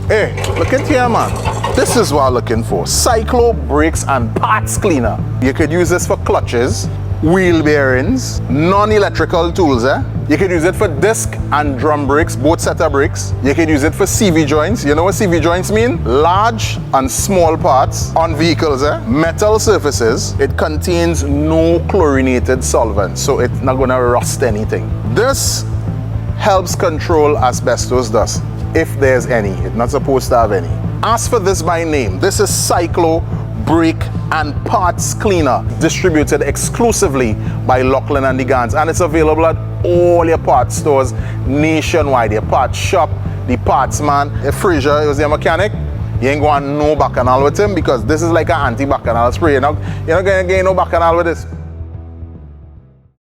Hey, look at here, man. This is what I'm looking for. Cyclo brakes and parts cleaner. You could use this for clutches, wheel bearings, non-electrical tools. You could use it for disc and drum brakes, both set of brakes. You could use it for CV joints. You know what CV joints mean? Large and small parts on vehicles, metal surfaces. It contains no chlorinated solvent, so it's not gonna rust anything. This helps control asbestos dust, if there's any. It's not supposed to have any. Ask for this by name. This is Cyclo brake and parts cleaner, distributed exclusively by Laughlin and degannes, and it's available at all your parts stores nationwide. Your parts shop, the parts man. If Fraser was your mechanic, you ain't going no bacchanal with him, because this is like an anti-bacchanal spray. You're not gonna get no bacchanal with this.